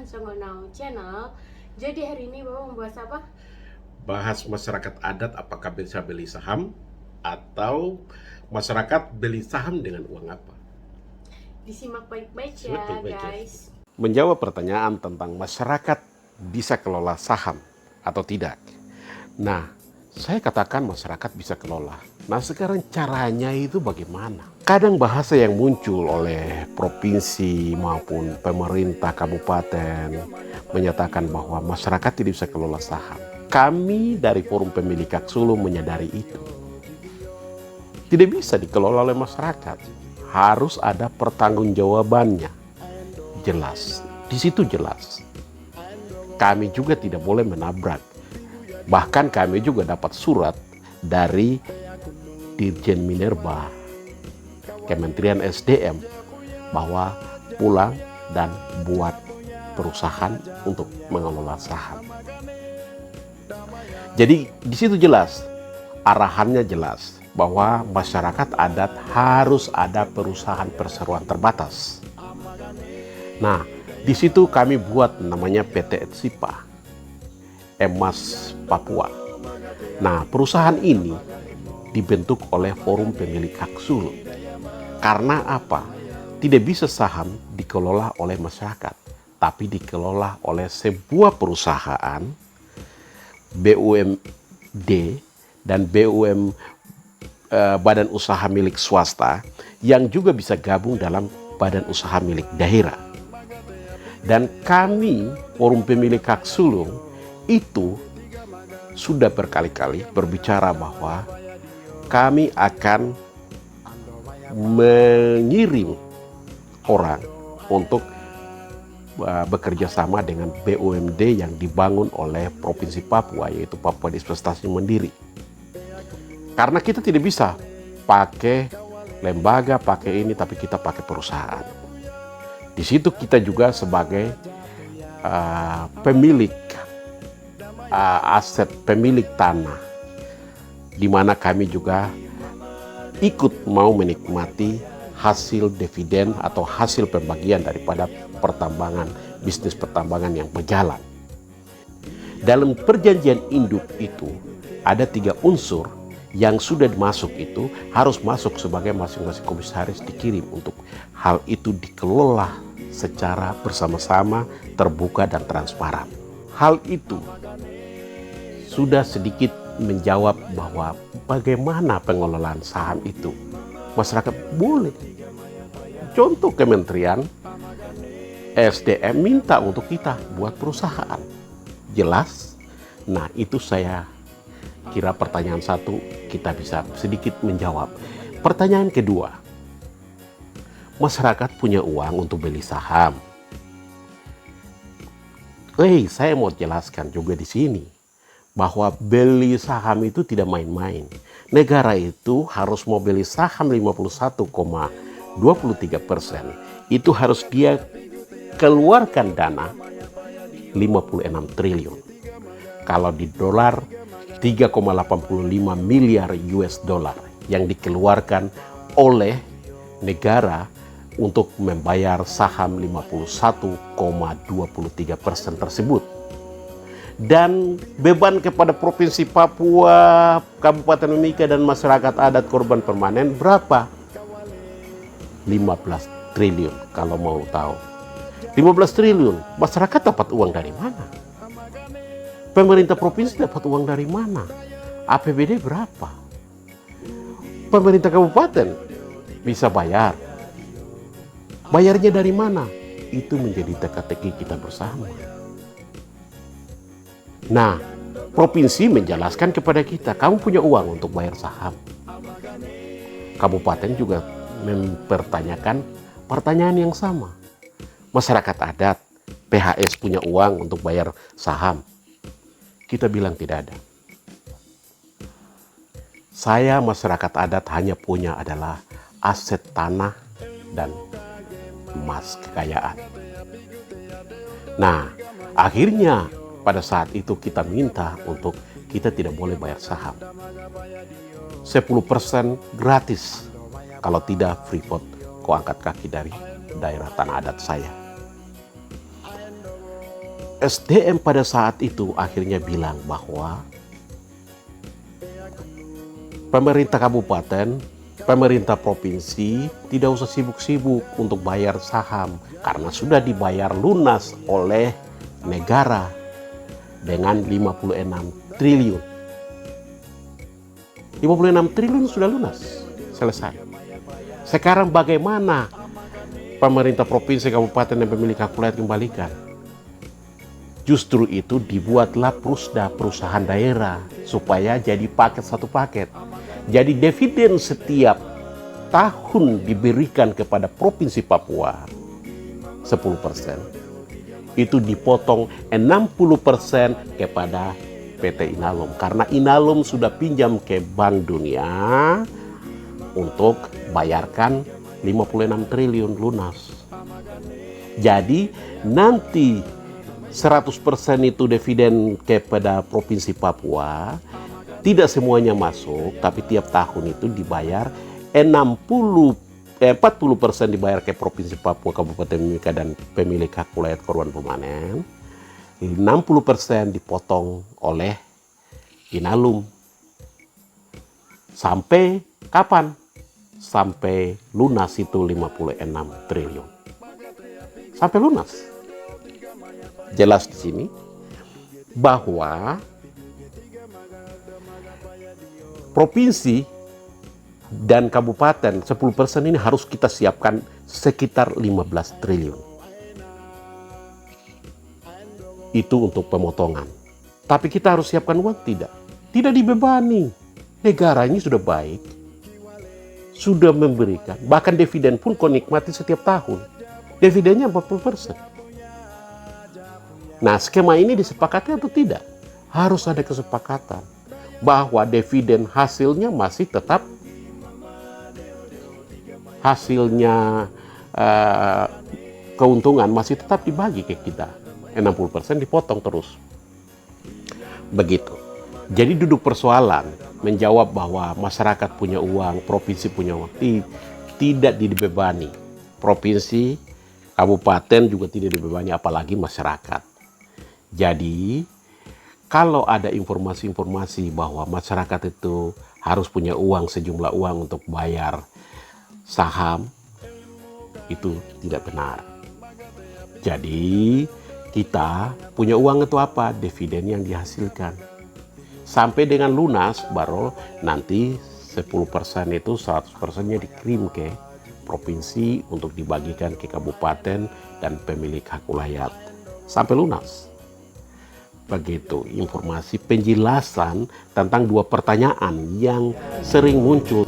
dengan Songonau Channel. Jadi hari ini Bapak membahas apa? Bahas masyarakat adat apakah bisa beli saham atau masyarakat beli saham dengan uang apa? Disimak baik-baik ya Betul, baik ya. guys. Menjawab pertanyaan tentang masyarakat bisa kelola saham atau tidak. Nah, saya katakan masyarakat bisa kelola. Nah, sekarang caranya itu bagaimana? Kadang bahasa yang muncul oleh provinsi maupun pemerintah kabupaten menyatakan bahwa masyarakat tidak bisa kelola saham. Kami dari Forum Pemilik Hak Sulung menyadari itu. Tidak bisa dikelola oleh masyarakat. Harus ada pertanggungjawabannya. Jelas. Di situ jelas. Kami juga tidak boleh menabrak. Bahkan kami juga dapat surat dari Dirjen Minerba, Kementerian SDM, bahwa pulang dan buat perusahaan untuk mengelola saham. Jadi di situ jelas, arahannya jelas bahwa masyarakat adat harus ada perusahaan perseroan terbatas. Nah, di situ kami buat namanya PT Etsipa, Emas Papua. Nah, perusahaan ini dibentuk oleh Forum Pemilik Hak Sulung. Karena apa? Tidak bisa saham dikelola oleh masyarakat, tapi dikelola oleh sebuah perusahaan BUMD dan badan usaha milik swasta yang juga bisa gabung dalam badan usaha milik daerah. Dan kami, Forum Pemilik Hak Sulung, itu sudah berkali-kali berbicara bahwa kami akan mengirim orang untuk bekerja sama dengan BUMD yang dibangun oleh Provinsi Papua, yaitu Papua Dispensasi Mandiri. Karena kita tidak bisa pakai lembaga, pakai ini, tapi kita pakai perusahaan. Di situ kita juga sebagai pemilik aset, pemilik tanah, di mana kami juga ikut mau menikmati hasil dividen atau hasil pembagian daripada pertambangan, bisnis pertambangan yang berjalan. Dalam perjanjian induk itu ada 3 unsur yang sudah masuk, itu harus masuk sebagai masing-masing komisaris dikirim untuk hal itu dikelola secara bersama-sama, terbuka dan transparan. Hal itu sudah sedikit menjawab bahwa bagaimana pengelolaan saham itu. Masyarakat boleh. Contoh Kementerian SDM minta untuk kita buat perusahaan. Jelas? Nah, itu saya kira pertanyaan satu kita bisa sedikit menjawab. Pertanyaan kedua, masyarakat punya uang untuk beli saham. Saya mau jelaskan juga di sini bahwa beli saham itu tidak main-main. Negara itu harus mau beli saham 51,23%. Itu harus dia keluarkan dana 56 triliun. Kalau di dolar 3,85 miliar US dollar yang dikeluarkan oleh negara untuk membayar saham 51,23% tersebut. Dan beban kepada Provinsi Papua, Kabupaten Mimika dan masyarakat adat korban permanen berapa? 15 triliun kalau mau tahu. 15 triliun, masyarakat dapat uang dari mana? Pemerintah provinsi dapat uang dari mana? APBD berapa? Pemerintah kabupaten bisa bayar. Bayarnya dari mana? Itu menjadi teka-teki kita bersama. Nah, provinsi menjelaskan kepada kita, kamu punya uang untuk bayar saham. Kabupaten juga mempertanyakan pertanyaan yang sama. Masyarakat adat, PHS punya uang untuk bayar saham. Kita bilang tidak ada. Saya masyarakat adat hanya punya adalah aset tanah dan emas kekayaan. Nah, akhirnya pada saat itu kita minta untuk kita tidak boleh bayar saham. 10% gratis. Kalau tidak, Freeport kau angkat kaki dari daerah tanah adat saya. SDM pada saat itu akhirnya bilang bahwa pemerintah kabupaten, pemerintah provinsi tidak usah sibuk-sibuk untuk bayar saham karena sudah dibayar lunas oleh negara dengan 56 triliun. 56 triliun sudah lunas, selesai. Sekarang bagaimana pemerintah provinsi, kabupaten, dan pemilik hak wilayah kembalikan? Justru itu dibuatlah Prusda, perusahaan daerah, supaya jadi paket satu paket. Jadi dividen setiap tahun diberikan kepada Provinsi Papua 10%. Itu dipotong 60% kepada PT Inalum. Karena Inalum sudah pinjam ke Bank Dunia untuk bayarkan 56 triliun lunas. Jadi nanti 100% itu dividen kepada Provinsi Papua, tidak semuanya masuk, tapi tiap tahun itu dibayar 40% dibayar ke Provinsi Papua, Kabupaten Mimika, dan pemilik hak wilayah korban pemanen. 60% dipotong oleh Inalum. Sampai kapan? Sampai lunas itu 56 triliun. Sampai lunas. Jelas di sini bahwa provinsi dan kabupaten 10% ini harus kita siapkan sekitar 15 triliun. Itu untuk pemotongan. Tapi kita harus siapkan uang tidak? Tidak dibebani. Negara ini sudah baik, sudah memberikan. Bahkan dividen pun kau nikmati setiap tahun. Dividennya 40%. Nah, skema ini disepakati atau tidak? Harus ada kesepakatan bahwa dividen hasilnya masih tetap keuntungan masih tetap dibagi ke kita. 60% dipotong terus. Begitu. Jadi duduk persoalan menjawab bahwa masyarakat punya uang, provinsi punya uang, tidak dibebani. Provinsi, kabupaten juga tidak dibebani, apalagi masyarakat. Jadi, kalau ada informasi-informasi bahwa masyarakat itu harus punya uang, sejumlah uang untuk bayar saham, itu tidak benar. Jadi, kita punya uang itu apa? Dividen yang dihasilkan. Sampai dengan lunas, baru nanti 10% itu 100%-nya dikirim ke provinsi untuk dibagikan ke kabupaten dan pemilik hak wilayah. Sampai lunas. Begitu informasi penjelasan tentang dua pertanyaan yang sering muncul.